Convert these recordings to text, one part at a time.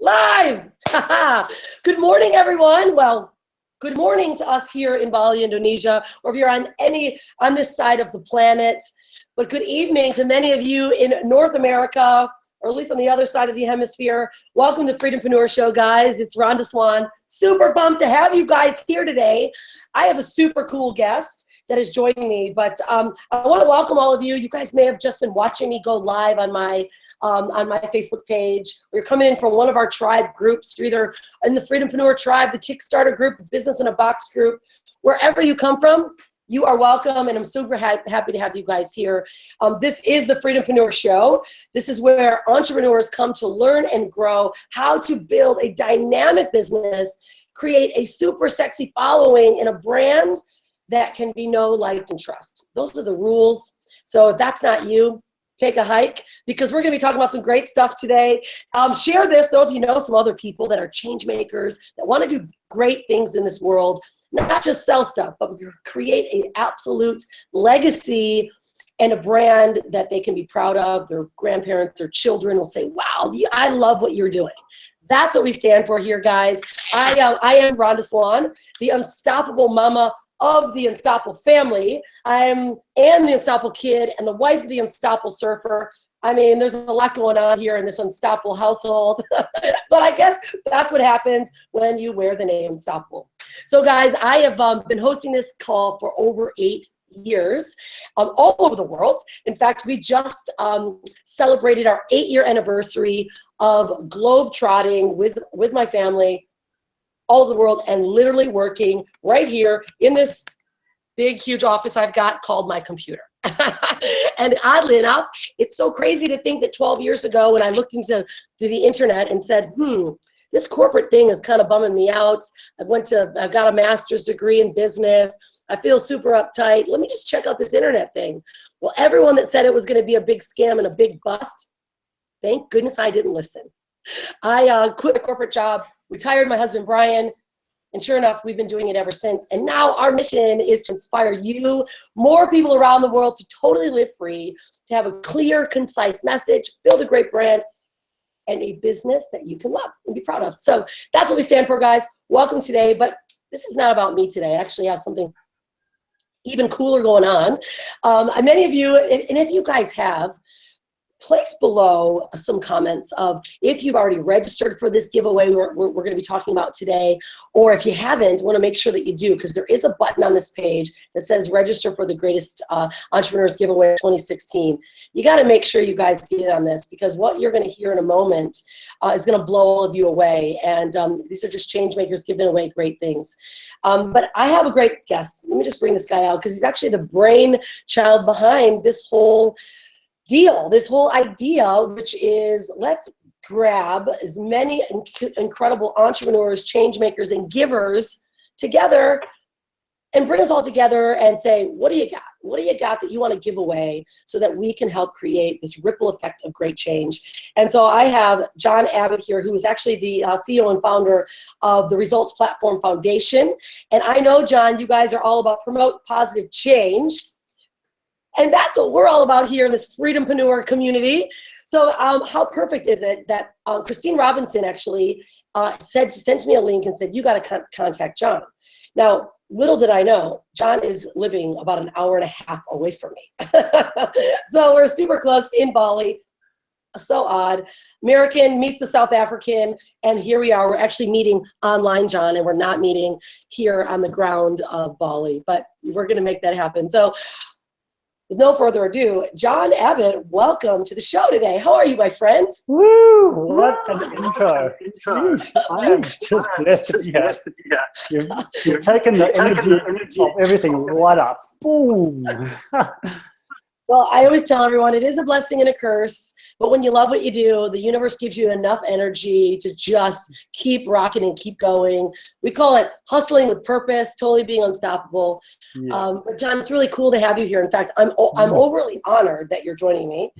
Live! Good morning, everyone. Well, good morning to us here in Bali, Indonesia, or if you're on this side of the planet. But good evening to many of you in North America, or at least on the other side of the hemisphere. Welcome to Freedom-Preneur Show, guys. It's Rhonda Swan. Super pumped to have you guys here today. I have a super cool guest that is joining me, but I want to welcome all of you. You guys may have just been watching me go live on my Facebook page. Or you're coming in from one of our tribe groups. You're either in the Freedom-Preneur tribe, the Kickstarter group, the Business in a Box group. Wherever you come from, you are welcome, and I'm super happy to have you guys here. This is the Freedom-Preneur Show. This is where entrepreneurs come to learn and grow how to build a dynamic business, create a super sexy following in a brand that can be know, liked, and trust. Those are the rules. So if that's not you, take a hike, because we're going to be talking about some great stuff today. Share this, though, if you know some other people that are change makers, that want to do great things in this world, not just sell stuff, but create an absolute legacy and a brand that they can be proud of. Their grandparents, their children will say, wow, I love what you're doing. That's what we stand for here, guys. I am Rhonda Swan, the unstoppable mama of the Unstoppable family. I am the Unstoppable kid and the wife of the Unstoppable surfer. I mean, there's a lot going on here in this Unstoppable household, but I guess that's what happens when you wear the name Unstoppable. So guys, I have been hosting this call for over 8 years all over the world. In fact, we just celebrated our 8-year anniversary of globe-trotting with my family all over the world, and literally working right here in this big, huge office I've got called my computer. And oddly enough, it's so crazy to think that 12 years ago when I looked into the internet and said, this corporate thing is kind of bumming me out. I've got a master's degree in business. I feel super uptight. Let me just check out this internet thing. Well, everyone that said it was going to be a big scam and a big bust, thank goodness I didn't listen. I quit a corporate job, retired my husband, Brian, and sure enough, we've been doing it ever since. And now our mission is to inspire you, more people around the world, to totally live free, to have a clear, concise message, build a great brand, and a business that you can love and be proud of. So that's what we stand for, guys. Welcome today, but this is not about me today. I actually have something even cooler going on. Many of you, and if you guys have, place below some comments of if you've already registered for this giveaway we're going to be talking about today, or if you haven't, want to make sure that you do, because there is a button on this page that says register for the greatest entrepreneurs giveaway 2016. You got to make sure you guys get in on this, because what you're going to hear in a moment is going to blow all of you away. And these are just change makers giving away great things. But I have a great guest. Let me just bring this guy out, because he's actually the brainchild behind this whole deal, this whole idea, which is let's grab as many incredible entrepreneurs, change makers, and givers together and bring us all together and say, what do you got? What do you got that you want to give away so that we can help create this ripple effect of great change? And so I have John Abbott here, who is actually the CEO and founder of the Results Platform Foundation. And I know, John, you guys are all about promote positive change. And that's what we're all about here in this Freedom-Preneur community. So how perfect is it that Christine Robinson actually sent me a link and said, you got to contact John. Now, little did I know, John is living about an hour and a half away from me. So we're super close in Bali. So odd. American meets the South African, and here we are. We're actually meeting online, John, and we're not meeting here on the ground of Bali, but we're going to make that happen. So with no further ado, John Abbott, welcome to the show today. How are you, my friend? Woo! What an intro. I'm just blessed to be here. You've taken the energy of everything right up. Boom! Well, I always tell everyone it is a blessing and a curse, but when you love what you do, the universe gives you enough energy to just keep rocking and keep going. We call it hustling with purpose, totally being unstoppable. Yeah. But John, it's really cool to have you here. In fact, I'm overly honored that you're joining me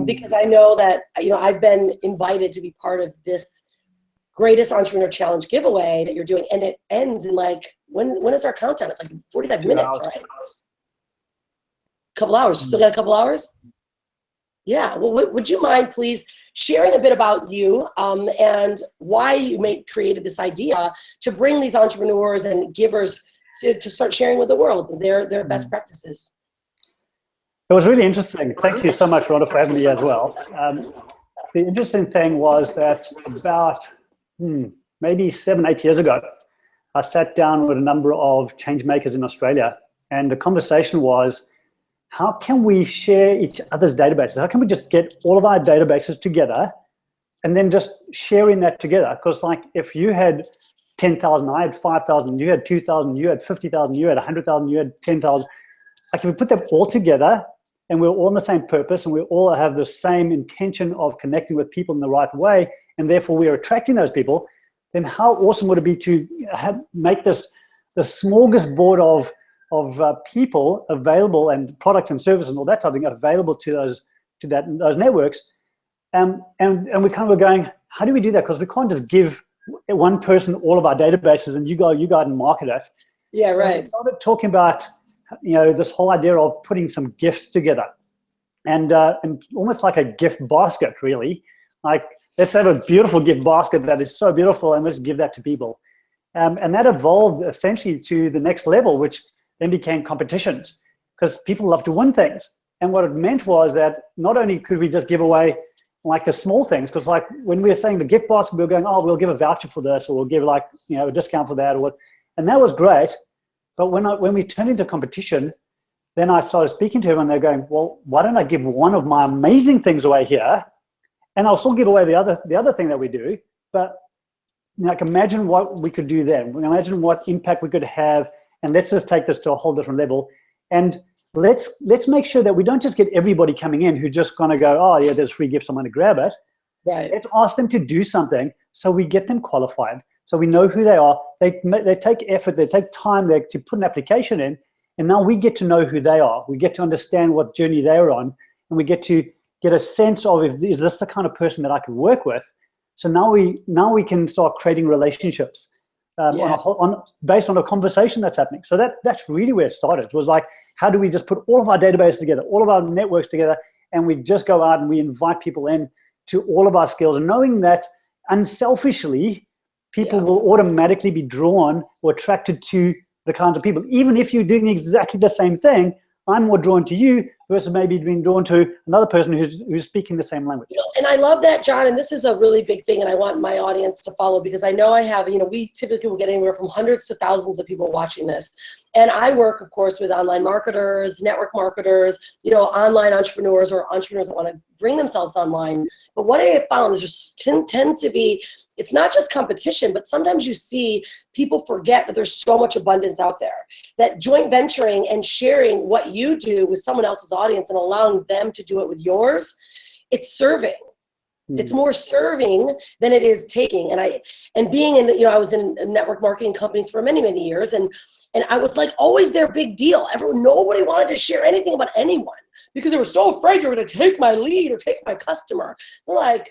because I know that I've been invited to be part of this greatest entrepreneur challenge giveaway that you're doing, and it ends in when is our countdown? It's like 45 minutes, right? Couple hours. You still got a couple hours? Yeah, well, would you mind please sharing a bit about you and why you created this idea to bring these entrepreneurs and givers to start sharing with the world their best practices? It was really interesting. Thank you so much, Rhonda, for having me as well. The interesting thing was that about maybe 7-8 years ago, I sat down with a number of change makers in Australia, and the conversation was, how can we share each other's databases? How can we just get all of our databases together and then just sharing that together? Because like if you had 10,000, I had 5,000, you had 2,000, you had 50,000, you had 100,000, you had 10,000. Like if we put them all together and we're all on the same purpose and we all have the same intention of connecting with people in the right way, and therefore we're attracting those people, then how awesome would it be to make the smorgasbord of people available and products and services and all that type of thing available to those networks, and we kind of were going, how do we do that? Because we can't just give one person all of our databases and you go out and market it. Yeah, so right. We started talking about this whole idea of putting some gifts together, and almost like a gift basket, really. Like, let's have a beautiful gift basket that is so beautiful, and let's give that to people. And that evolved essentially to the next level, which then became competitions, because people love to win things. And what it meant was that not only could we just give away like the small things, because like when we were saying the gift basket, we were going, oh, we'll give a voucher for this, or we'll give like a discount for that, or what, and that was great. But when we turned into competition, then I started speaking to everyone. They're going, well, why don't I give one of my amazing things away here, and I'll still give away the other thing that we do, but like imagine what we could do then. Imagine what impact we could have, and let's just take this to a whole different level. And let's make sure that we don't just get everybody coming in who's just gonna go, oh yeah, there's free gifts, I'm gonna grab it. Right. Let's ask them to do something so we get them qualified, so we know who they are. They take effort, they take time to put an application in, and now we get to know who they are. We get to understand what journey they're on, and we get to get a sense of, is this the kind of person that I can work with? So now we can start creating relationships based on a conversation that's happening. So that's really where it started. It was like, how do we just put all of our databases together, all of our networks together, and we just go out and we invite people in to all of our skills, and knowing that unselfishly, people will automatically be drawn or attracted to the kinds of people. Even if you're doing exactly the same thing, I'm more drawn to you versus maybe being drawn to another person who's speaking the same language. And I love that, John, and this is a really big thing, and I want my audience to follow, because I know I have, we typically will get anywhere from hundreds to thousands of people watching this. And I work, of course, with online marketers, network marketers, online entrepreneurs, or entrepreneurs that want to bring themselves online. But what I have found is just tends to be, it's not just competition, but sometimes you see people forget that there's so much abundance out there, that joint venturing and sharing what you do with someone else's audience and allowing them to do it with yours, it's serving. It's more serving than it is taking. And being in, I was in network marketing companies for many, many years, and I was like always their big deal. Nobody wanted to share anything about anyone because they were so afraid you're going to take my lead or take my customer. They're like,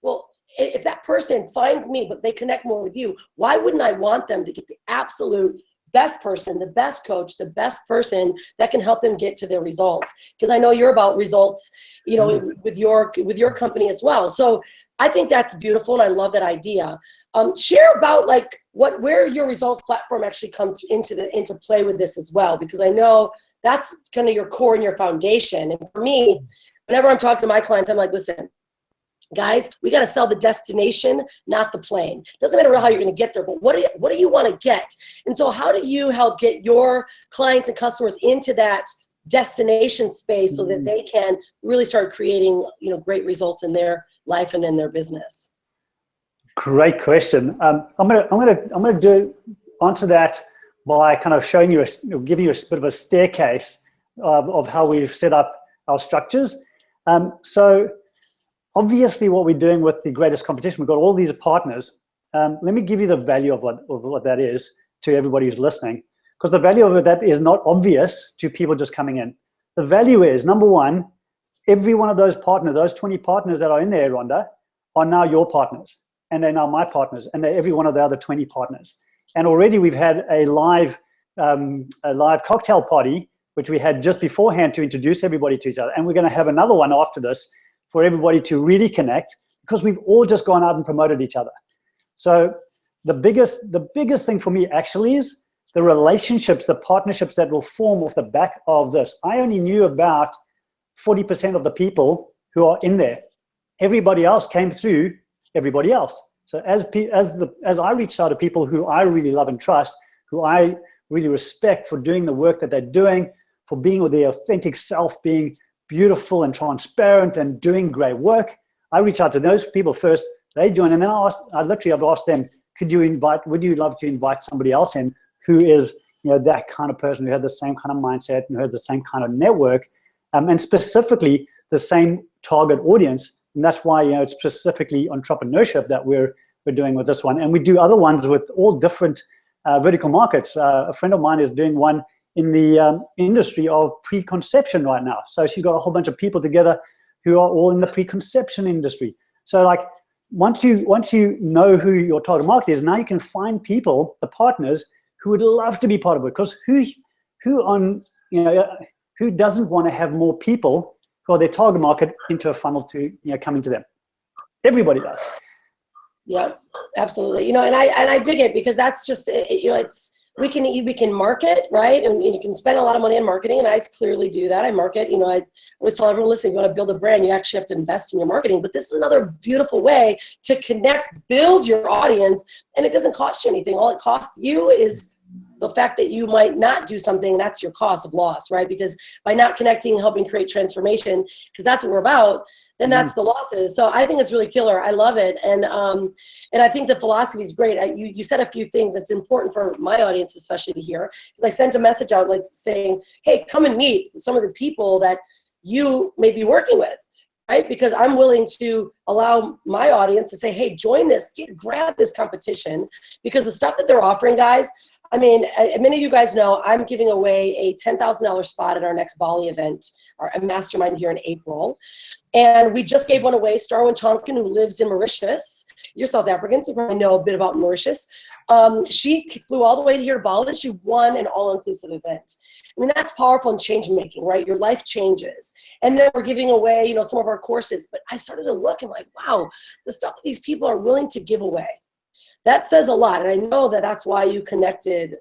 well, if that person finds me, but they connect more with you, why wouldn't I want them to get the absolute best person, the best coach, the best person that can help them get to their results? Because I know you're about results, with your company as well. So I think that's beautiful, and I love that idea. Share about where your results platform actually comes into play with this as well, because I know that's kind of your core and your foundation. And for me, whenever I'm talking to my clients, I'm like, listen, guys, we got to sell the destination, not the plane. Doesn't matter how you're going to get there, but what do you want to get? And so how do you help get your clients and customers into that destination space so that they can really start creating, great results in their life and in their business? Great question. I'm gonna answer that by kind of showing you, giving you a bit of a staircase of how we've set up our structures. So obviously, what we're doing with the greatest competition, we've got all these partners. Let me give you the value of what that is to everybody who's listening, because the value of that is not obvious to people just coming in. The value is, number one, every one of those partners, those 20 partners that are in there, Rhonda, are now your partners, and they're now my partners, and they're every one of the other 20 partners. And already we've had a live cocktail party which we had just beforehand to introduce everybody to each other. And we're going to have another one after this for everybody to really connect, because we've all just gone out and promoted each other. So the biggest thing for me actually is the relationships, the partnerships that will form off the back of this. I only knew about 40% of the people who are in there. Everybody else came through everybody else. So as I reached out to people who I really love and trust, who I really respect for doing the work that they're doing, for being with their authentic self, being beautiful and transparent and doing great work, I reached out to those people first. They joined, and then I've asked them, would you love to invite somebody else in who is, that kind of person, who has the same kind of mindset and who has the same kind of network, and specifically the same target audience. And that's why, it's specifically entrepreneurship that we're doing with this one. And we do other ones with all different vertical markets. A friend of mine is doing one in the industry of preconception right now. So she's got a whole bunch of people together who are all in the preconception industry. So like, once you know who your target market is, now you can find people, the partners, who would love to be part of it. Because who doesn't want to have more people who are their target market into a funnel to coming to them? Everybody does. Yeah, absolutely. And I dig it, because that's just it's we can market, right? And you can spend a lot of money on marketing, and I clearly do that. I market. I always tell everyone, listen, you want to build a brand, you actually have to invest in your marketing. But this is another beautiful way to connect, build your audience, and it doesn't cost you anything. All it costs you is the fact that you might not do something. That's your cost of loss, right? Because by not connecting, helping create transformation, because that's what we're about, then that's the losses. So I think it's really killer. I love it. And I think the philosophy is great. You said a few things that's important for my audience, especially to hear. Because I sent a message out like saying, hey, come and meet some of the people that you may be working with, right? Because I'm willing to allow my audience to say, hey, join this, grab this competition. Because the stuff that they're offering, guys, I mean, many of you guys know I'm giving away a $10,000 spot at our next Bali event, our mastermind here in April. And we just gave one away. Starwin Tonkin, who lives in Mauritius. You're South African, so you probably know a bit about Mauritius. She flew all the way here to Bali. She won an all-inclusive event. I mean, that's powerful in change making, right? Your life changes. And then we're giving away, some of our courses. But I started to look and like, wow, the stuff that these people are willing to give away. That says a lot. And I know that that's why you connected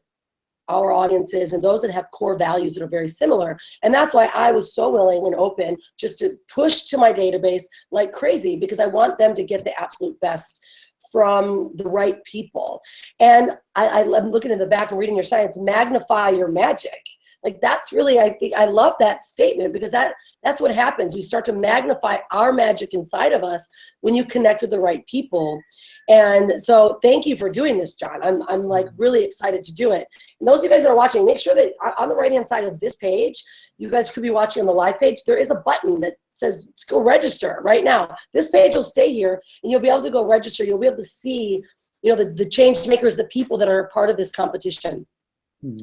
our audiences and those that have core values that are very similar. And that's why I was so willing and open just to push to my database like crazy, because I want them to get the absolute best from the right people. And I'm looking in the back and reading your science, magnify your magic. Like that's really, I love that statement, because that's what happens. We start to magnify our magic inside of us when you connect with the right people. And so thank you for doing this, John. I'm like really excited to do it. And those of you guys that are watching, make sure that on the right-hand side of this page, you guys could be watching on the live page, there is a button that says, let's go register right now. This page will stay here and you'll be able to go register. You'll be able to see, the change makers, the people that are part of this competition.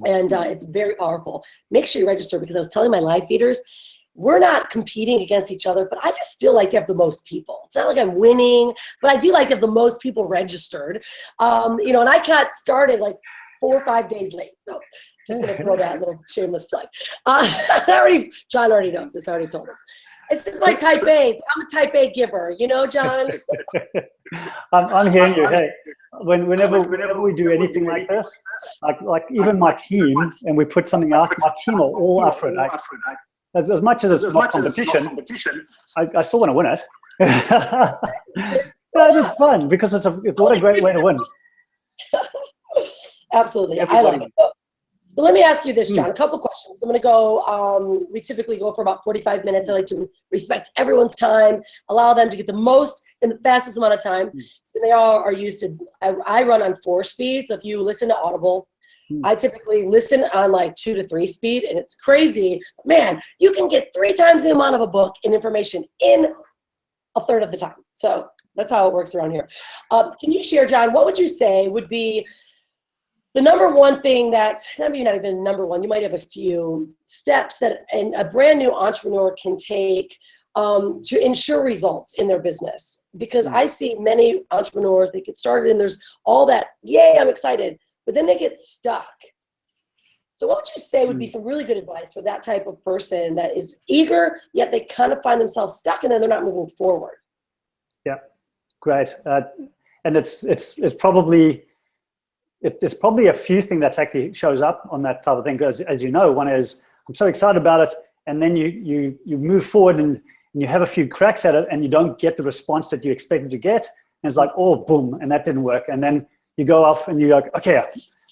And it's very powerful. Make sure you register, because I was telling my live feeders, we're not competing against each other, but I just still like to have the most people. It's not like I'm winning, but I do like to have the most people registered. And I got started like 4 or 5 days late. So just gonna throw that little shameless plug. John already knows this. I already told him. It's just my type A. I'm a type A giver, John. I'm hearing you. Hey, whenever we do anything like this, like even my team, and we put something out, my team are all up for it. As much as it's not competition, I still want to win it. It's fun, because what a great way to win. Absolutely. I love it. So let me ask you this, John, a couple questions. I'm going to go, we typically go for about 45 minutes. I like to respect everyone's time, allow them to get the most in the fastest amount of time. So they all are used to, I run on 4 speed. So if you listen to Audible, I typically listen on like 2 to 3 speed, and it's crazy. Man, you can get 3 times the amount of a book and information in a third of the time. So that's how it works around here. Can you share, John, what would you say would be the number one thing that, maybe not even number one, you might have a few steps that a brand new entrepreneur can take to ensure results in their business? Because I see many entrepreneurs, they get started and there's all that, yay, I'm excited, but then they get stuck. So what would you say would be some really good advice for that type of person that is eager, yet they kind of find themselves stuck and then they're not moving forward? Yeah, great. And it's probably a few things that actually shows up on that type of thing. Because as you know, one is, I'm so excited about it, and then you move forward and you have a few cracks at it and you don't get the response that you expected to get. And it's like, oh, boom, and that didn't work. And then you go off and you're like, okay,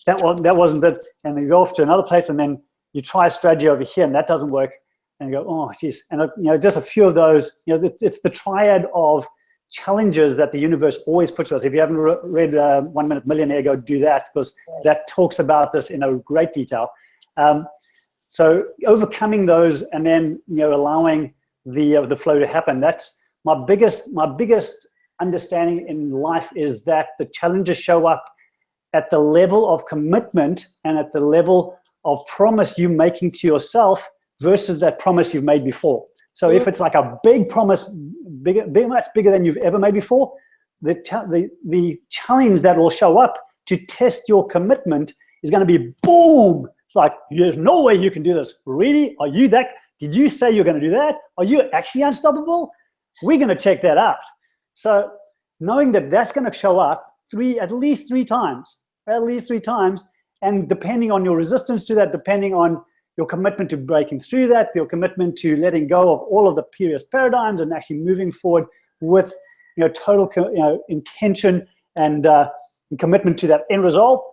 that wasn't it. And then you go off to another place and then you try a strategy over here and that doesn't work. And you go, oh, geez. And just a few of those, it's the triad of challenges that the universe always puts to us. If you haven't read 1 Minute Millionaire, go do that, because that talks about this in a great detail. So overcoming those and then allowing the flow to happen. That's my biggest understanding in life, is that the challenges show up at the level of commitment and at the level of promise you're making to yourself versus that promise you've made before. So if it's like a big promise, much bigger than you've ever made before, the challenge that will show up to test your commitment is going to be boom. It's like, there's no way you can do this. Really? Are you that? Did you say you're going to do that? Are you actually unstoppable? We're going to check that out. So knowing that that's going to show up at least three times, and depending on your resistance to that, depending on your commitment to breaking through that, your commitment to letting go of all of the previous paradigms and actually moving forward with total intention and commitment to that end result,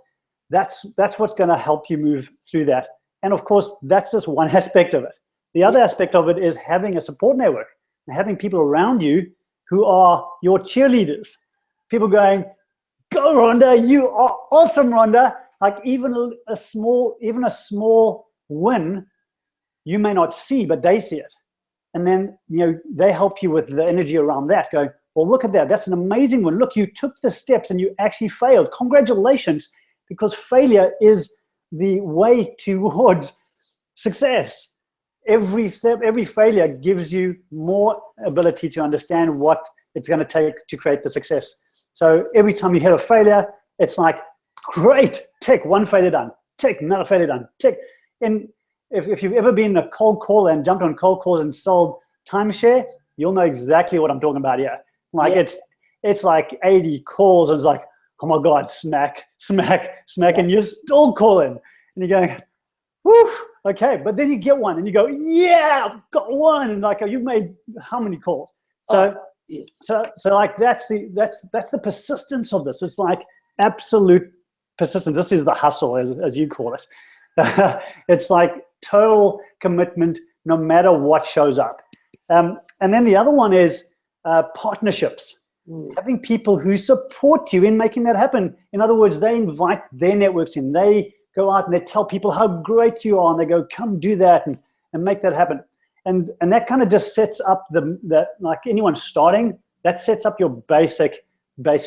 that's what's going to help you move through that. And of course, that's just one aspect of it. The other aspect of it is having a support network and having people around you who are your cheerleaders. People going, go Rhonda, you are awesome, Rhonda. Like even a small win, you may not see, but they see it. And then, they help you with the energy around that, going, well, look at that. That's an amazing one. Look, you took the steps and you actually failed. Congratulations, because failure is the way towards success. Every step, every failure gives you more ability to understand what it's going to take to create the success. So every time you hit a failure, it's like, great, tick, one failure done, tick, another failure done, tick. And if you've ever been a cold caller and jumped on cold calls and sold timeshare, you'll know exactly what I'm talking about here. Like it's like 80 calls and it's like, oh my God, smack, and you're still calling. And you're going, whew, okay. But then you get one and you go, yeah, I've got one. And like, you've made how many calls? So like that's the persistence of this. It's like absolute persistence. This is the hustle, as you call it. It's like total commitment no matter what shows up. And then the other one is partnerships. Having people who support you in making that happen. In other words, they invite their networks in. They go out and they tell people how great you are, and they go, come do that and make that happen. And that kind of just sets up like anyone starting, that sets up your basic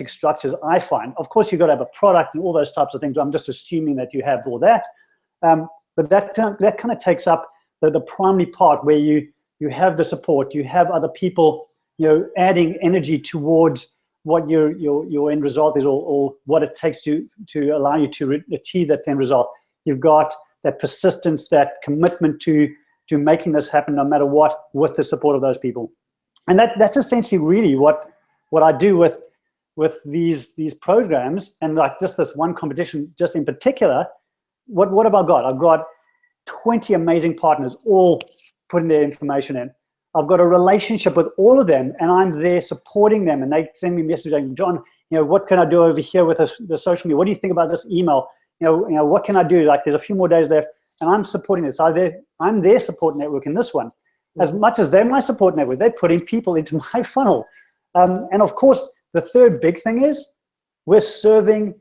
structures, I find. Of course, you've got to have a product and all those types of things. I'm just assuming that you have all that. But that kind of takes up the primary part where you have the support, you have other people, adding energy towards what your end result is, or what it takes to allow you to achieve that end result. You've got that persistence, that commitment to making this happen no matter what, with the support of those people. And that's essentially really what I do with these programs. And like just this one competition, just in particular, what have I got? I've got 20 amazing partners, all putting their information in. I've got a relationship with all of them, and I'm there supporting them. And they send me messages like, John, what can I do over here with the social media? What do you think about this email? What can I do? Like, there's a few more days left, and I'm supporting this. I'm their support network in this one. As much as they're my support network, they're putting people into my funnel. And of course, the third big thing is we're serving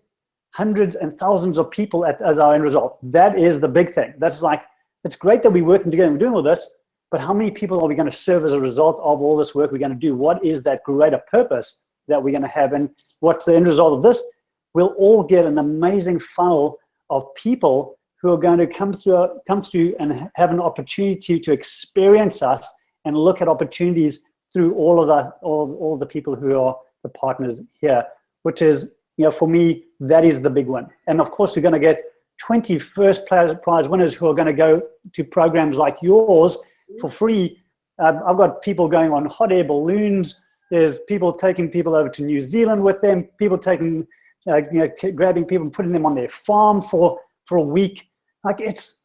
hundreds and thousands of people as our end result. That is the big thing. That's like, it's great that we're working together and we're doing all this, but how many people are we going to serve as a result of all this work we're going to do? What is that greater purpose that we're going to have? And what's the end result of this? We'll all get an amazing funnel of people who are going to come through and have an opportunity to experience us and look at opportunities through all the people who are the partners here, which is, for me, that is the big one. And of course, you're going to get 20 first prize winners who are going to go to programs like yours for free. I've got people going on hot air balloons. There's people taking people over to New Zealand with them, people taking, grabbing people and putting them on their farm for a week. Like,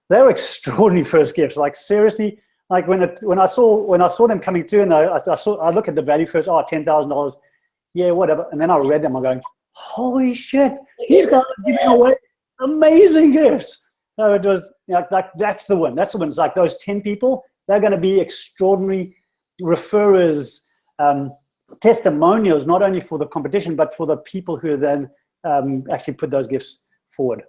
they're extraordinary first gifts. Like, seriously, like when I saw them coming through, and I look at the value first, $10,000, yeah, whatever. And then I read them, I'm going, holy shit, these guys are giving away amazing gifts. So it was like that's the one. That's the one. It's like those 10 people, they're going to be extraordinary referrers, testimonials, not only for the competition, but for the people who then actually put those gifts forward.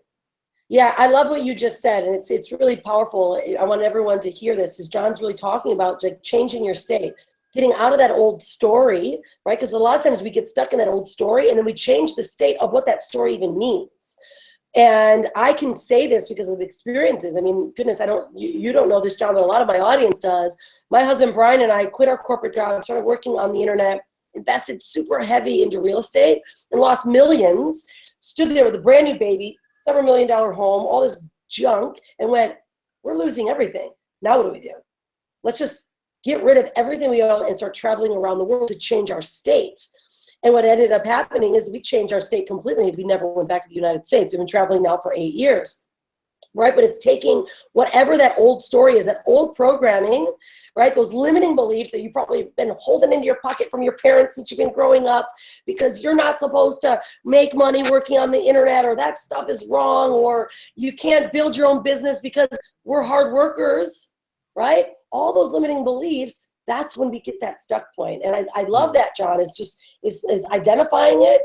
Yeah, I love what you just said, and it's really powerful. I want everyone to hear this, as John's really talking about, like, changing your state, getting out of that old story, right? Because a lot of times we get stuck in that old story, and then we change the state of what that story even means. And I can say this because of experiences. I mean, goodness, you don't know this, John, but a lot of my audience does. My husband, Brian, and I quit our corporate job, started working on the internet, invested super heavy into real estate, and lost millions, stood there with a brand new baby, $7 million home, all this junk, and went, we're losing everything. Now what do we do? Let's just get rid of everything we own and start traveling around the world to change our state. And what ended up happening is we changed our state completely. We never went back to the United States. We've been traveling now for 8 years, right? But it's taking whatever that old story is, that old programming, right? Those limiting beliefs that you've probably been holding into your pocket from your parents since you've been growing up, because you're not supposed to make money working on the internet, or that stuff is wrong, or you can't build your own business because we're hard workers, right? All those limiting beliefs, that's when we get that stuck point. And I love that, John, is identifying it.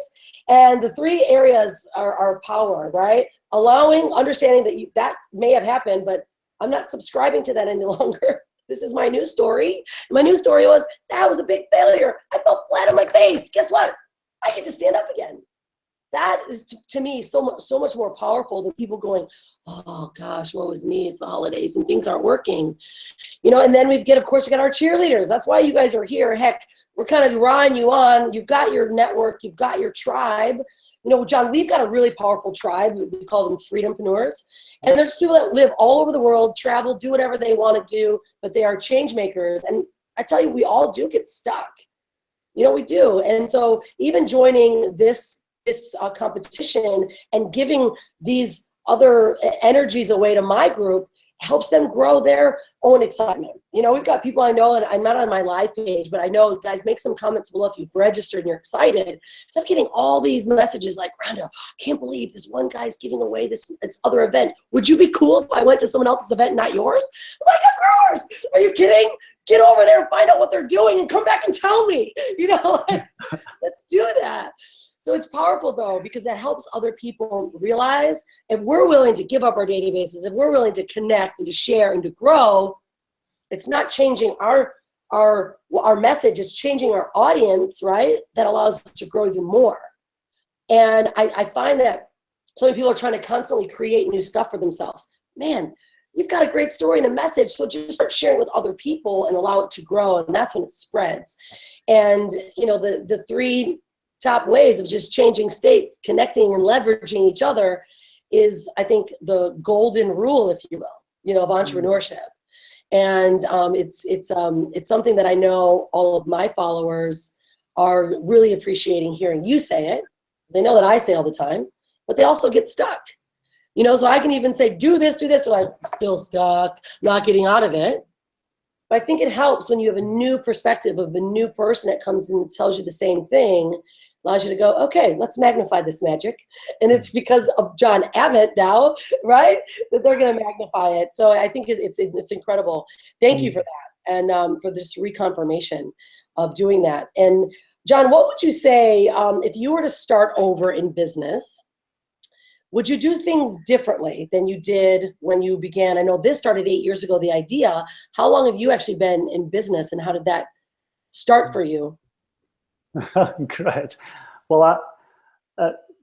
And the 3 areas are power, right? Allowing, understanding that that may have happened, but I'm not subscribing to that any longer. This is my new story. My new story was, that was a big failure. I fell flat on my face. Guess what? I get to stand up again. That is, to me, so much more powerful than people going, oh gosh, woe is me, it's the holidays and things aren't working. And then of course, you got our cheerleaders. That's why you guys are here. Heck, we're kind of drawing you on. You've got your network, you've got your tribe. John, we've got a really powerful tribe. We call them Freedom-Preneurs. And there's people that live all over the world, travel, do whatever they want to do, but they are change makers. And I tell you, we all do get stuck. We do. And so even joining this competition and giving these other energies away to my group helps them grow their own excitement. We've got people I know, and I'm not on my live page, but I know, guys, make some comments below if you've registered and you're excited. So I'm getting all these messages like, Rhonda, I can't believe this one guy's giving away this other event. Would you be cool if I went to someone else's event, not yours? I'm like, of course. Are you kidding? Get over there and find out what they're doing and come back and tell me. Let's do that. So it's powerful, though, because that helps other people realize if we're willing to give up our databases, if we're willing to connect and to share and to grow, it's not changing our message, it's changing our audience, right? That allows us to grow even more. And I find that so many people are trying to constantly create new stuff for themselves. Man, you've got a great story and a message, so just start sharing with other people and allow it to grow, and that's when it spreads. And, the 3 top ways of just changing state, connecting and leveraging each other is, I think, the golden rule, if you will, of entrepreneurship. And it's something that I know all of my followers are really appreciating hearing you say it. They know that I say all the time, but they also get stuck. So I can even say, do this, they're like, still stuck, not getting out of it. But I think it helps when you have a new perspective of a new person that comes and tells you the same thing, allows you to go, okay, let's magnify this magic. And it's because of John Abbott now, right, that they're going to magnify it. So I think it's incredible. Thank you for that, and for this reconfirmation of doing that. And John, what would you say if you were to start over in business? Would you do things differently than you did when you began? I know this started 8 years ago, the idea. How long have you actually been in business, and how did that start for you? Great. Well,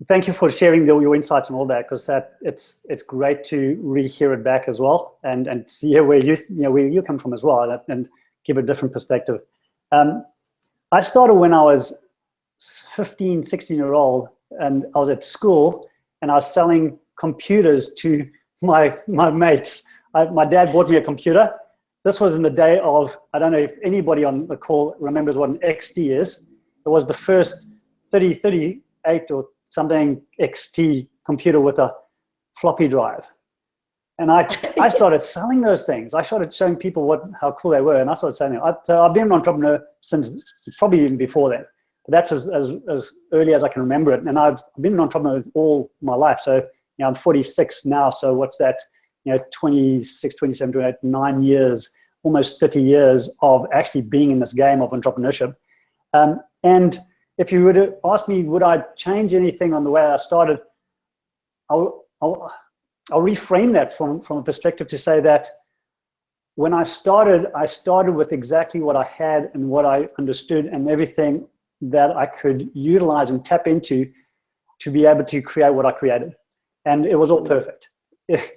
thank you for sharing your insights and all that, because it's great to rehear it back as well, and see where you come from as well, and give a different perspective. I started when I was 15, 16-year-old, and I was at school, and I was selling computers to my mates. My dad bought me a computer. This was in the day of, I don't know if anybody on the call remembers what an XT is. It was the first 3038 or something XT computer with a floppy drive. And I started selling those things. I started showing people how cool they were, and I started selling them. So I've been an entrepreneur since probably even before then. But that's as early as I can remember it. And I've been an entrepreneur all my life. So I'm 46 now. So what's that? 26, 27, 28, 9 years, almost 30 years of actually being in this game of entrepreneurship. And if you were to ask me, would I change anything on the way I started? I'll reframe that from a perspective to say that when I started with exactly what I had and what I understood and everything that I could utilize and tap into to be able to create what I created. And it was all perfect.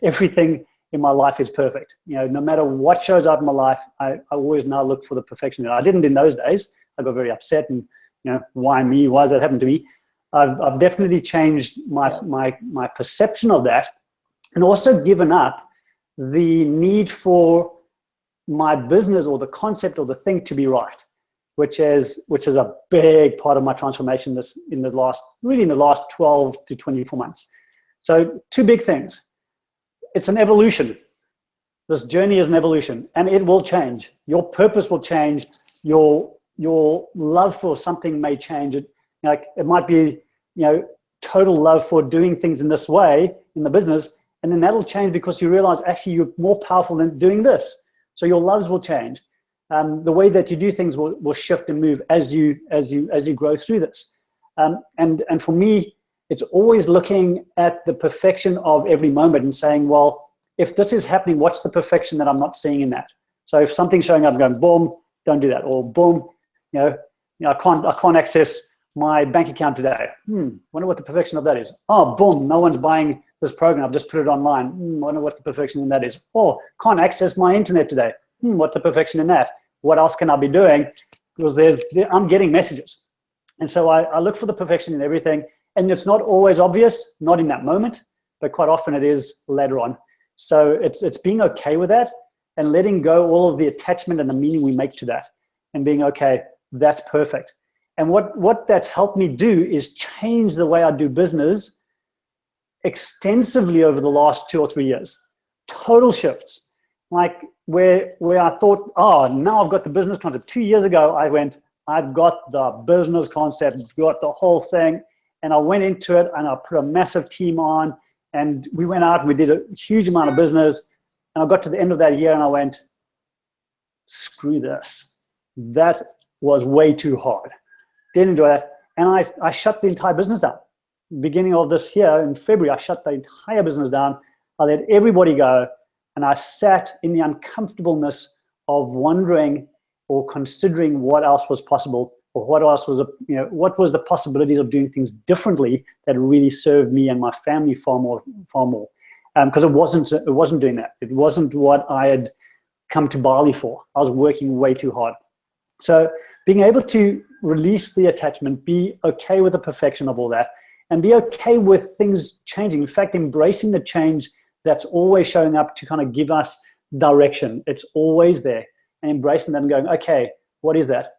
Everything in my life is perfect. No matter what shows up in my life, I always now look for the perfection. I didn't in those days. I got very upset and, why me? Why does that happen to me? I've definitely changed my perception of that, and also given up the need for my business or the concept or the thing to be right, which is a big part of my transformation in the last 12 to 24 months. So two big things. It's an evolution. This journey is an evolution, and it will change. Your purpose will change. Your love for something may change. It might be total love for doing things in this way in the business, and then that'll change because you realize actually you're more powerful than doing this. So your loves will change. The way that you do things will shift and move as you grow through this. And for me, it's always looking at the perfection of every moment and saying, well, if this is happening, what's the perfection that I'm not seeing in that? So if something's showing up, I'm going, boom, don't do that. Or boom, I can't access my bank account today. Wonder what the perfection of that is. Oh, boom, no one's buying this program. I've just put it online. Wonder what the perfection in that is. Oh, can't access my internet today. What's the perfection in that? What else can I be doing? Because I'm getting messages. And so I look for the perfection in everything. And it's not always obvious, not in that moment, but quite often it is later on. So it's being okay with that and letting go all of the attachment and the meaning we make to that and being okay, that's perfect. And what that's helped me do is change the way I do business extensively over the last 2 or 3 years. Total shifts. Like where I thought, oh, now I've got the business concept. 2 years ago, I went, I've got the business concept, got the whole thing. And I went into it and I put a massive team on and we went out and we did a huge amount of business. And I got to the end of that year and I went, screw this. That was way too hard. Didn't enjoy that. And I shut the entire business down. Beginning of this year in February, I shut the entire business down. I let everybody go. And I sat in the uncomfortableness of wondering or considering what else was possible, or what else was, what was the possibilities of doing things differently that really served me and my family far more. Because it wasn't doing that. It wasn't what I had come to Bali for. I was working way too hard. So being able to release the attachment, be okay with the perfection of all that, and be okay with things changing. In fact, embracing the change that's always showing up to kind of give us direction. It's always there. And embracing that and going, okay, what is that?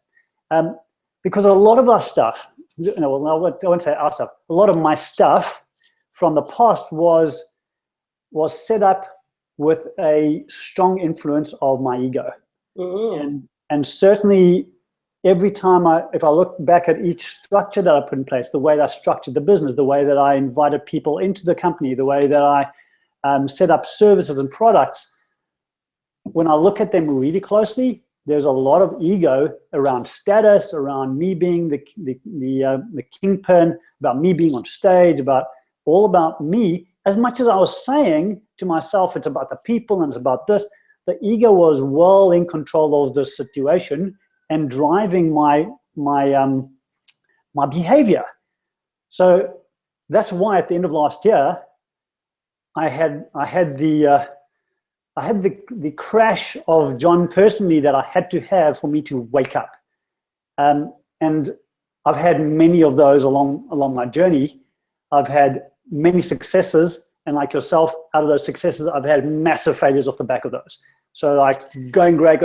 Because a lot of our stuff, I won't say our stuff, a lot of my stuff from the past was set up with a strong influence of my ego. And certainly every time if I look back at each structure that I put in place, the way that I structured the business, the way that I invited people into the company, the way that I set up services and products, when I look at them really closely, there's a lot of ego around status, around me being the kingpin, about me being on stage, all about me. As much as I was saying to myself, it's about the people and it's about this, the ego was well in control of the situation and driving my behavior. So that's why at the end of last year, I had the crash of John personally that I had to have for me to wake up. And I've had many of those along my journey. I've had many successes And like yourself, out of those successes, I've had massive failures off the back of those. So like going great,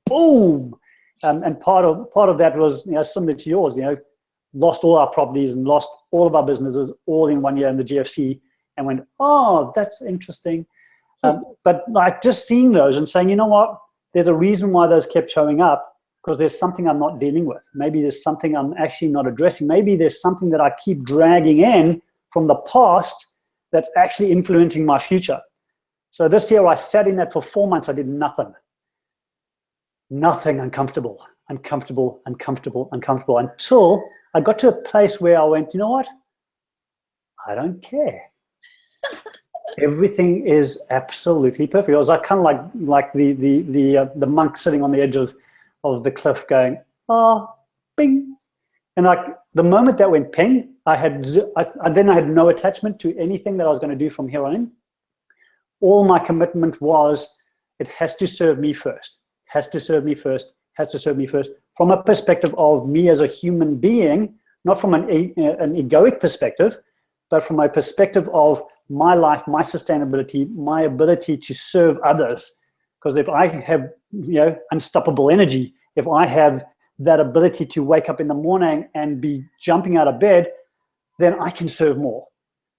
boom. And part of that was, similar to yours, lost all our properties and lost all of our businesses all in 1 year in the GFC, and went, oh, that's interesting. But like just seeing those and saying, you know what, there's a reason why those kept showing up, because there's something I'm not dealing with. Maybe there's something I'm actually not addressing. Maybe there's something that I keep dragging in from the past that's actually influencing my future. So this year I sat in that for 4 months. I did nothing. Nothing, uncomfortable, until I got to a place where I went, you know what? I don't care. Everything is absolutely perfect. It was like kind of like the monk sitting on the edge of the cliff going, oh, bing. And like the moment that went ping, I had no attachment to anything that I was going to do from here on in. All my commitment was, it has to serve me first, has to serve me first, has to serve me first, from a perspective of me as a human being, not from an egoic perspective, but from a perspective of my life, my sustainability, my ability to serve others. Because if I have, unstoppable energy, if I have that ability to wake up in the morning and be jumping out of bed, then I can serve more.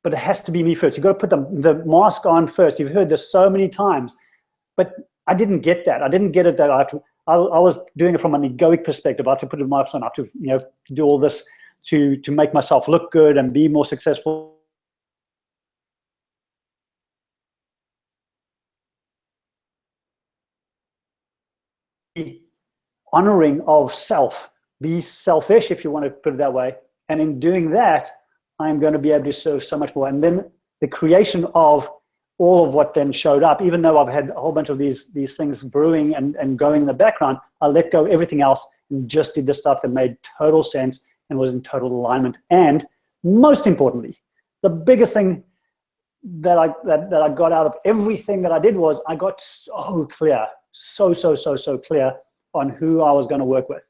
But it has to be me first. You've got to put the mask on first. You've heard this so many times, but I didn't get that. I didn't get it that I was doing it from an egoic perspective. I have to put a mask on. I have to, to do all this to make myself look good and be more successful. Honoring of self, be selfish, if you want to put it that way. And in doing that, I'm going to be able to serve so much more. And then the creation of all of what then showed up, even though I've had a whole bunch of these things brewing and going in the background, I let go of everything else and just did the stuff that made total sense and was in total alignment. And most importantly, the biggest thing that I got out of everything that I did was I got so clear, so clear on who I was going to work with.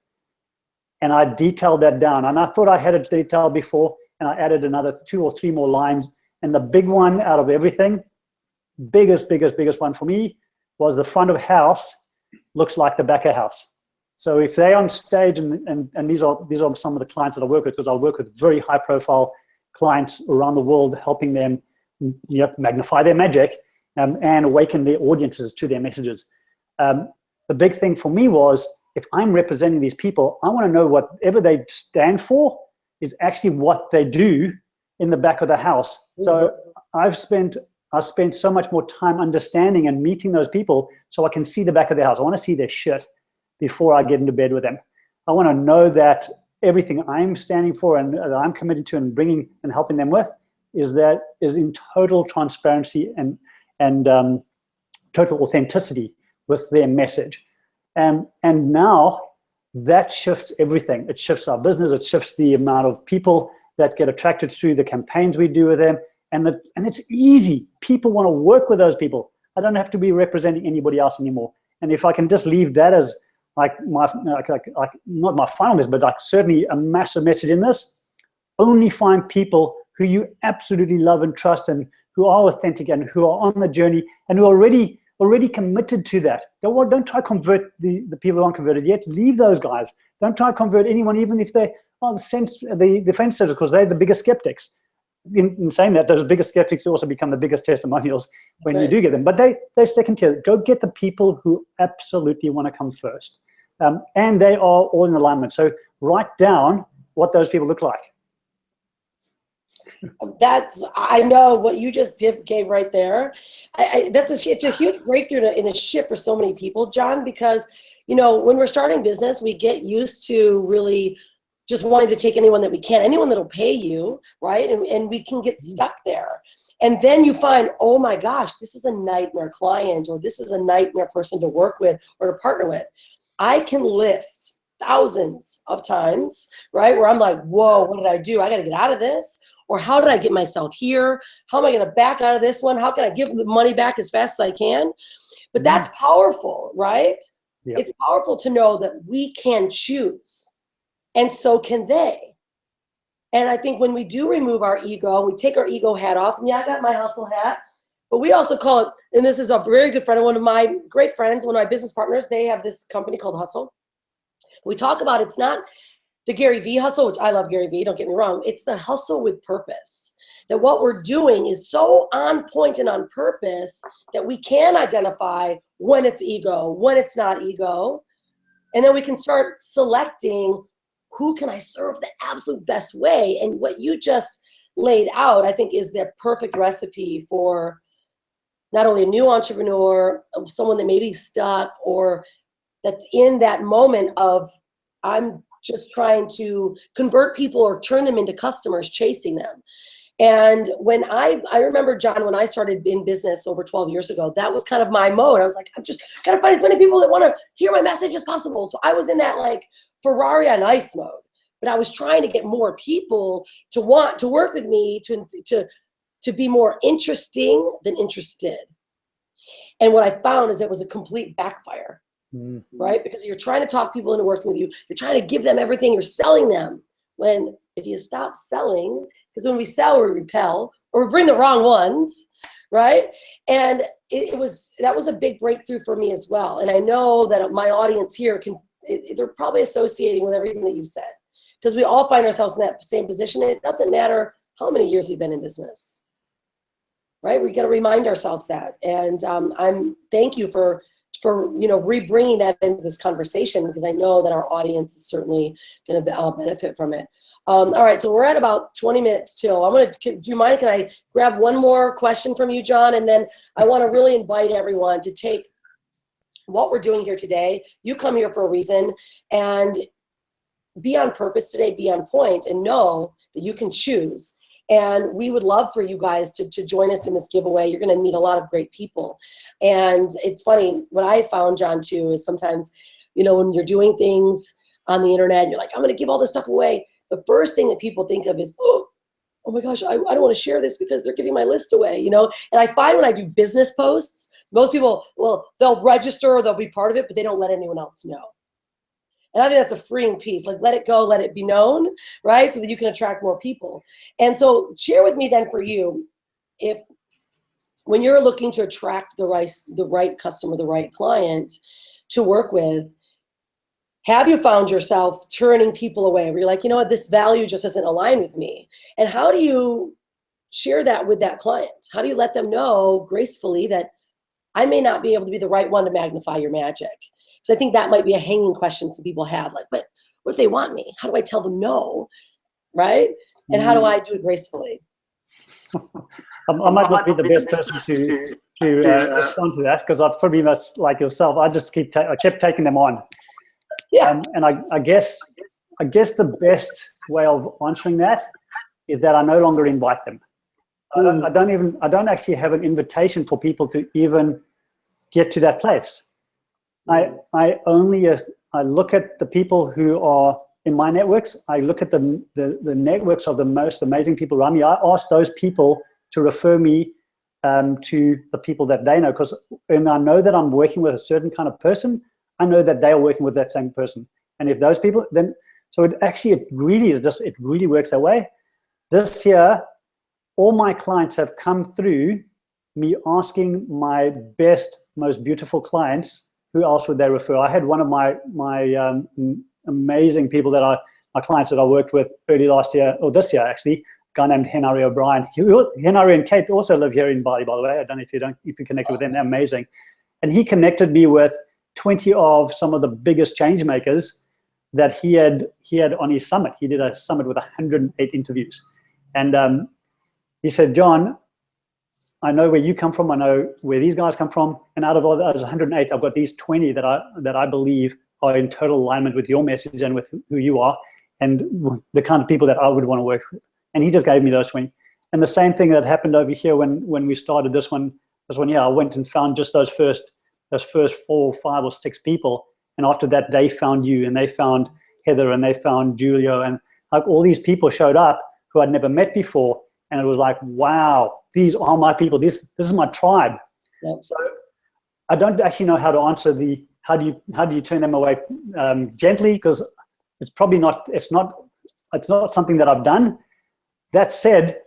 And I detailed that down. And I thought I had it detailed before, and I added another 2 or 3 more lines. And the big one out of everything, biggest one for me, was the front of house looks like the back of house. So if they're on stage, and these are some of the clients that I work with, because I work with very high profile clients around the world, helping them magnify their magic and awaken their audiences to their messages. The big thing for me was, if I'm representing these people, I want to know whatever they stand for is actually what they do in the back of the house. So I've spent so much more time understanding and meeting those people so I can see the back of their house. I want to see their shit before I get into bed with them. I want to know that everything I'm standing for and that I'm committed to and bringing and helping them with is in total transparency and total authenticity with their message. And now that shifts everything. It shifts our business. It shifts the amount of people that get attracted through the campaigns we do with them. And it's easy. People want to work with those people. I don't have to be representing anybody else anymore. And if I can just leave that as like not my final message, but like certainly a massive message in this, only find people who you absolutely love and trust and who are authentic and who are on the journey and who are already committed to that. Don't try to convert the people who aren't converted yet. Leave those guys. Don't try to convert anyone, even if they are the fence sitters, because they're the biggest skeptics. In saying that, those biggest skeptics also become the biggest testimonials when you do get them. But they're second tier. Go get the people who absolutely want to come first. And they are all in alignment. So write down what those people look like. I know what you just gave right there. It's a huge breakthrough in a shift for so many people, John, because, when we're starting business, we get used to really just wanting to take anyone that we can, anyone that'll pay you, right? And we can get stuck there. And then you find, oh my gosh, this is a nightmare client, or this is a nightmare person to work with or to partner with. I can list thousands of times, right, where I'm like, whoa, what did I do? I got to get out of this. Or how did I get myself here? How am I going to back out of this one? How can I give the money back as fast as I can? But that's powerful, right? Yep. It's powerful to know that we can choose. And so can they. And I think when we do remove our ego, we take our ego hat off, and yeah, I got my hustle hat, but we also call it, and this is a very good friend of one of my great friends, one of my business partners, they have this company called Hustle. We talk about, it's not the Gary Vee hustle, which I love Gary Vee, don't get me wrong. It's the hustle with purpose. That what we're doing is so on point and on purpose that we can identify when it's ego, when it's not ego. And then we can start selecting who can I serve the absolute best way. And what you just laid out, I think, is the perfect recipe for not only a new entrepreneur, someone that may be stuck or that's in that moment of, I'm just trying to convert people or turn them into customers, chasing them. And when I remember, John, when I started in business over 12 years ago, that was kind of my mode. I was like, I'm just got to find as many people that want to hear my message as possible. So I was in that like Ferrari on ice mode, but I was trying to get more people to want to work with me, to be more interesting than interested. And what I found is it was a complete backfire, right? Because you're trying to talk people into working with you. You're trying to give them everything. You're selling them. When if you stop selling, because when we sell, we repel, or we bring the wrong ones, right? And that was a big breakthrough for me as well. And I know that my audience here they're probably associating with everything that you've said, because we all find ourselves in that same position. It doesn't matter how many years we've been in business, right? We got to remind ourselves that. And thank you for re-bringing that into this conversation, because I know that our audience is certainly going to benefit from it. All right, so we're at about 20 minutes till. Do you mind, can I grab one more question from you, John? And then I want to really invite everyone to take what we're doing here today. You come here for a reason, and be on purpose today, be on point, and know that you can choose. And we would love for you guys to join us in this giveaway. You're going to meet a lot of great people. And it's funny, what I found, John, too, is sometimes, when you're doing things on the internet, and you're like, I'm going to give all this stuff away. The first thing that people think of is, oh my gosh, I don't want to share this because they're giving my list away, And I find when I do business posts, most people, they'll register, they'll be part of it, but they don't let anyone else know. And I think that's a freeing piece. Like, let it go, let it be known, right? So that you can attract more people. And so share with me then for you, when you're looking to attract the right customer, the right client to work with, have you found yourself turning people away where you're like, you know what, this value just doesn't align with me? And how do you share that with that client? How do you let them know gracefully that I may not be able to be the right one to magnify your magic? Because I think that might be a hanging question some people have. Like, but what if they want me? How do I tell them no, right? And how do I do it gracefully? I might not be the best person to respond to that, because I've probably much like yourself. I just kept taking them on. Yeah. And I guess the best way of answering that is that I no longer invite them. I don't actually have an invitation for people to even get to that place. I look at the people who are in my networks. I look at the networks of the most amazing people around me. I ask those people to refer me to the people that they know, because when I know that I'm working with a certain kind of person, I know that they are working with that same person. And if those people, then, so it really works that way. This year, all my clients have come through me asking my best, most beautiful clients, who else would they refer? I had one of my amazing people my clients that I worked with early last year, or this year actually, a guy named Hanalei O'Brien. Hanalei and Kate also live here in Bali, by the way. I don't know if you connected with them, they're amazing. And he connected me with 20 of some of the biggest change makers that he had on his summit. He did a summit with 108 interviews. And he said, John, I know where you come from. I know where these guys come from. And out of all those 108, I've got these 20 that I believe are in total alignment with your message and with who you are and the kind of people that I would want to work with. And he just gave me those 20. And the same thing that happened over here when we started this one, I went and found just those first 4 or 5 or 6 people. And after that, they found you, and they found Heather, and they found Julio, and like all these people showed up who I'd never met before. And it was like, wow, these are my people. This is my tribe. Yep. So I don't actually know how to answer how do you turn them away gently, because it's probably not, it's not something that I've done. That said,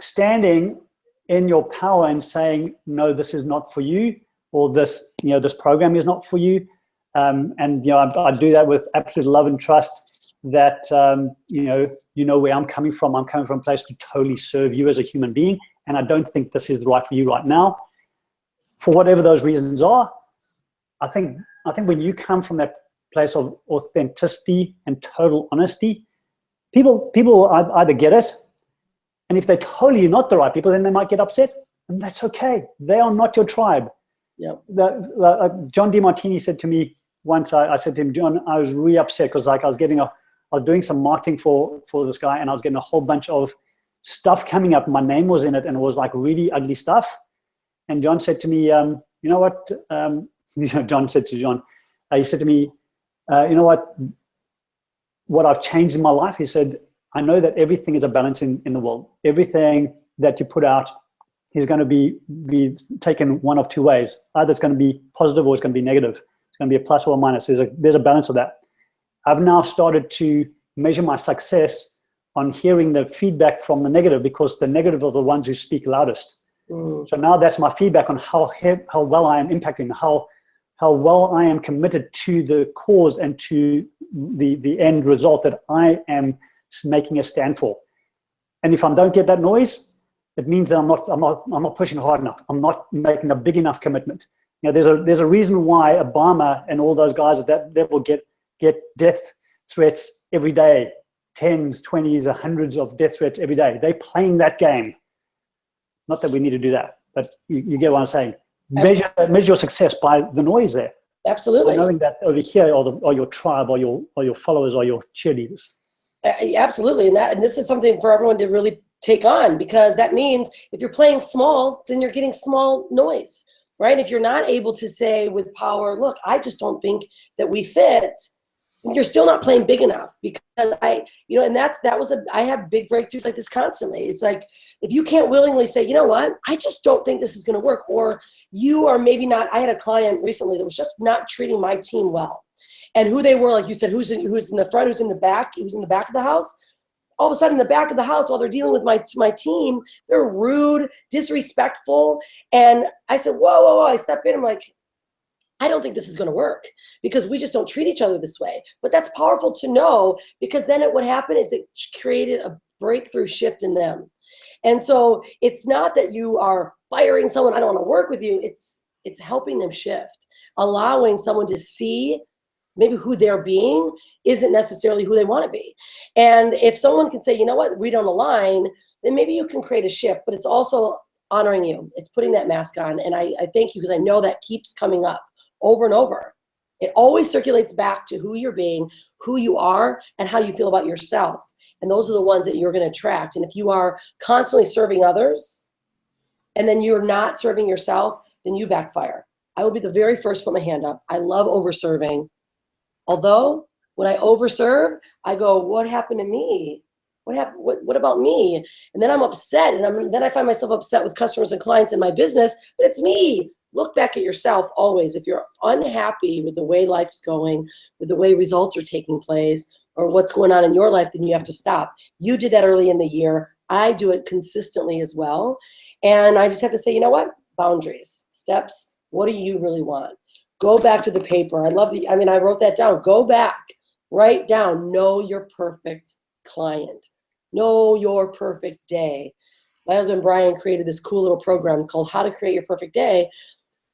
standing in your power and saying, no, this is not for you, or this, this program is not for you. And, I do that with absolute love and trust that, you know where I'm coming from. I'm coming from a place to totally serve you as a human being. And I don't think this is right for you right now. For whatever those reasons are, I think when you come from that place of authenticity and total honesty, people either get it, and if they're totally not the right people, then they might get upset, and that's okay. They are not your tribe. Yeah. John DeMartini said to me once, I said to him, John, I was really upset because I was doing some marketing for this guy, and I was getting a whole bunch of stuff coming up. My name was in it, and it was like really ugly stuff. And John said to me, you know what? John said to John, he said to me, you know what I've changed in my life? He said, I know that everything is a balance in the world. Everything that you put out is going to be taken one of two ways. Either it's going to be positive or it's going to be negative. It's going to be a plus or a minus. There's a balance of that. I've now started to measure my success on hearing the feedback from the negative, because the negative are the ones who speak loudest. So now that's my feedback on how well I am impacting, how well I am committed to the cause and to the end result that I am making a stand for. And if I don't get that noise, it means that I'm not pushing hard enough. I'm not making a big enough commitment. There's a reason why Obama and all those guys at that level get death threats every day, 10s, 20s, hundreds of death threats every day. They're playing that game. Not that we need to do that, but you get what I'm saying. Measure your success by the noise there. Absolutely. By knowing that over here are your tribe, or your followers, or your cheerleaders. Absolutely, and this is something for everyone to really take on, because that means if you're playing small, then you're getting small noise, right? If you're not able to say with power, look, I just don't think that we fit, you're still not playing big enough. Because I have big breakthroughs like this constantly. It's like, if you can't willingly say, you know what, I just don't think this is going to work, or you are maybe not. I had a client recently that was just not treating my team well, and who they were, like you said, who's in the front, who's in the back, who's in the back of the house. All of a sudden, in the back of the house, while they're dealing with my team, they're rude, disrespectful, and I said, whoa. I step in, I'm like, I don't think this is going to work, because we just don't treat each other this way. But that's powerful to know, because then what happened is it created a breakthrough shift in them. And so it's not that you are firing someone, I don't want to work with you. It's helping them shift, allowing someone to see maybe who they're being isn't necessarily who they want to be. And if someone can say, you know what, we don't align, then maybe you can create a shift. But it's also honoring you. It's putting that mask on. And I thank you, because I know that keeps coming up over and over. It always circulates back to who you're being, who you are, and how you feel about yourself. And those are the ones that you're going to attract. And if you are constantly serving others, and then you're not serving yourself, then you backfire. I will be the very first to put my hand up. I love over-serving. Although, when I over-serve, I go, what happened to me? What about me? And then I'm upset. And then I find myself upset with customers and clients in my business, but it's me. Look back at yourself always. If you're unhappy with the way life's going, with the way results are taking place, or what's going on in your life, then you have to stop. You did that early in the year. I do it consistently as well. And I just have to say, you know what? Boundaries, steps. What do you really want? Go back to the paper. I wrote that down. Go back, write down, know your perfect client. Know your perfect day. My husband, Brian, created this cool little program called How to Create Your Perfect Day.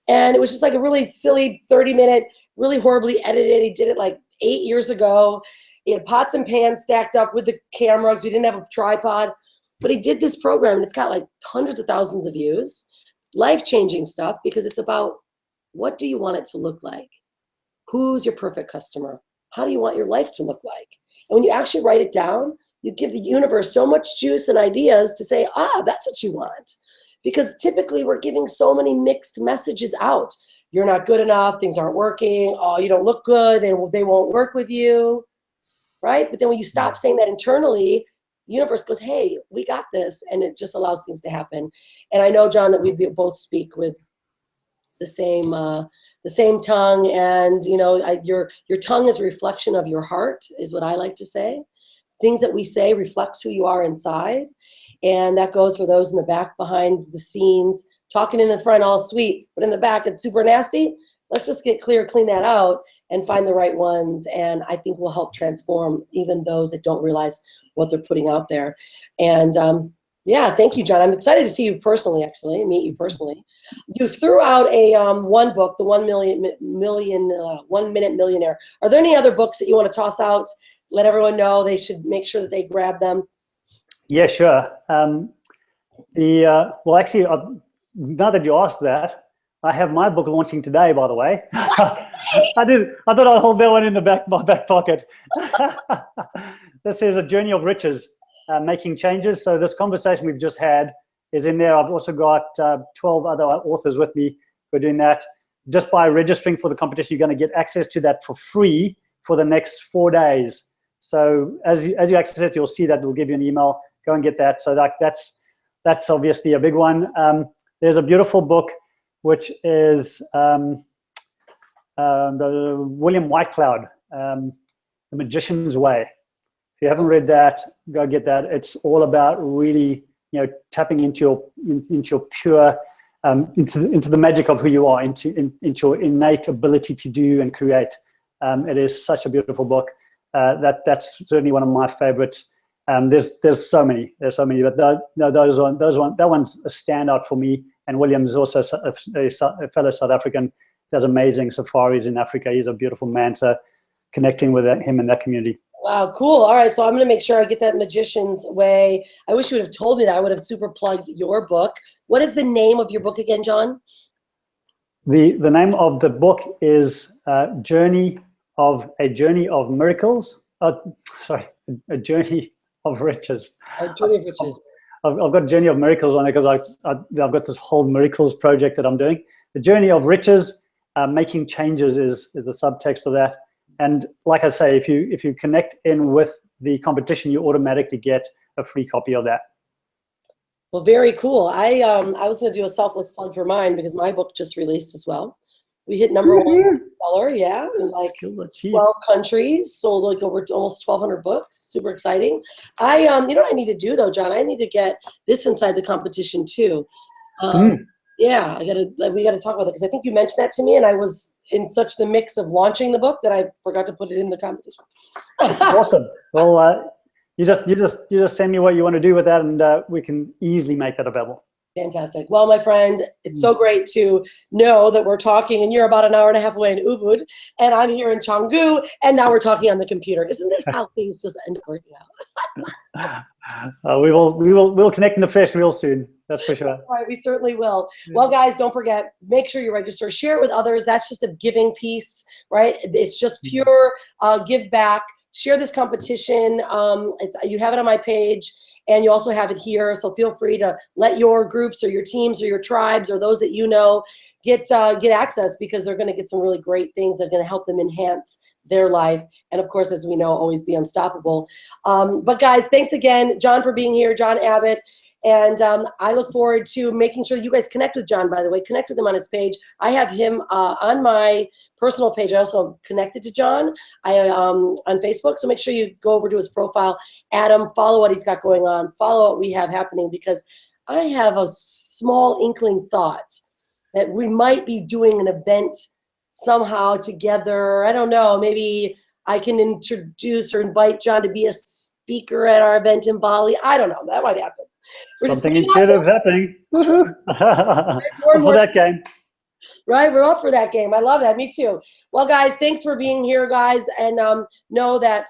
And it was just like a really silly 30-minute, really horribly edited. He did it like 8 years ago. He had pots and pans stacked up with the camera because we didn't have a tripod. But he did this program, and it's got like hundreds of thousands of views. Life-changing stuff, because it's about, what do you want it to look like? Who's your perfect customer? How do you want your life to look like? And when you actually write it down, you give the universe so much juice and ideas to say, that's what you want. Because typically we're giving so many mixed messages out. You're not good enough, things aren't working, you don't look good, they won't work with you, right? But then when you stop saying that internally, the universe goes, hey, we got this, and it just allows things to happen. And I know, John, that we both speak with the same tongue, and your tongue is a reflection of your heart, is what I like to say. things that we say reflects who you are inside. And that goes for those in the back behind the scenes, talking in the front all sweet, but in the back it's super nasty. Let's just get clear, clean that out, and find the right ones. And I think will help transform even those that don't realize what they're putting out there. And yeah, thank you, John. I'm excited to see you personally, actually, meet you personally. You threw out a one book, the 1 Minute Millionaire. Are there any other books that you want to toss out? Let everyone know they should make sure that they grab them. Yeah, sure. Well, actually, now that you asked that, I have my book launching today, by the way. I thought I'd hold that one in my back pocket. This is A Journey of Riches, Making Changes. So this conversation we've just had is in there. I've also got 12 other authors with me who are doing that. Just by registering for the competition, you're going to get access to that for free for the next 4 days. So as you access it, you'll see that it'll give you an email. Go and get that. So that's obviously a big one. There's a beautiful book, which is the William Whitecloud, The Magician's Way. If you haven't read that, go get that. It's all about really, tapping into your pure, into the magic of who you are, into your innate ability to do and create. It is such a beautiful book. That's certainly one of my favorites. There's so many, but that one's a standout for me. And William is also a fellow South African, does amazing safaris in Africa. He's a beautiful man, so connecting with him and that community. Wow, cool. All right, so I'm going to make sure I get that Magician's Way. I wish you would have told me that. I would have super plugged your book. What is the name of your book again, John? The name of the book is A Journey of Miracles. A Journey of Riches. A Journey of Riches. I've got Journey of Miracles on it because I've got this whole miracles project that I'm doing. The Journey of Riches, Making Changes is the subtext of that. And like I say, if you connect in with the competition, you automatically get a free copy of that. Well, very cool. I was going to do a selfless plug for mine because my book just released as well. We hit #1 seller, yeah, in like 12 countries, sold like over almost 1,200 books. Super exciting. You know what I need to do though, John? I need to get this inside the competition too. Yeah, we gotta talk about it because I think you mentioned that to me, and I was in such the mix of launching the book that I forgot to put it in the competition. Awesome. Well, you just send me what you want to do with that, and we can easily make that available. Fantastic. Well, my friend, it's so great to know that we're talking, and you're about an hour and a half away in Ubud, and I'm here in Canggu, and now we're talking on the computer. Isn't this how things just end up working out? We'll connect in the flesh real soon. That's for sure. That's right, we certainly will. Well, guys, don't forget, make sure you register, share it with others. That's just a giving piece, right? It's just pure give back. Share this competition. You have it on my page. And you also have it here, so feel free to let your groups or your teams or your tribes or those that you know get access, because they're going to get some really great things that are going to help them enhance their life. And of course, as we know, always be unstoppable. But guys, thanks again, John, for being here, John Abbott. And I look forward to making sure you guys connect with John, by the way. Connect with him on his page. I have him on my personal page. I also am connected to John on Facebook. So make sure you go over to his profile, add him, follow what he's got going on, follow what we have happening, because I have a small inkling thought that we might be doing an event somehow together. I don't know. Maybe I can introduce or invite John to be a speaker at our event in Bali. I don't know. That might happen. Something intuitive is happening. For that game. Right, we're up for that game. I love that. Me too. Well, guys, thanks for being here, guys. And know that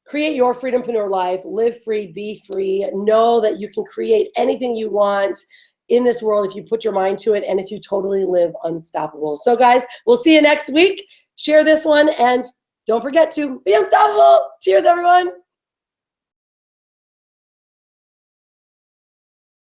create your Freedompreneur life. Live free, be free. Know that you can create anything you want in this world if you put your mind to it and if you totally live unstoppable. So, guys, we'll see you next week. Share this one and don't forget to be unstoppable. Cheers, everyone.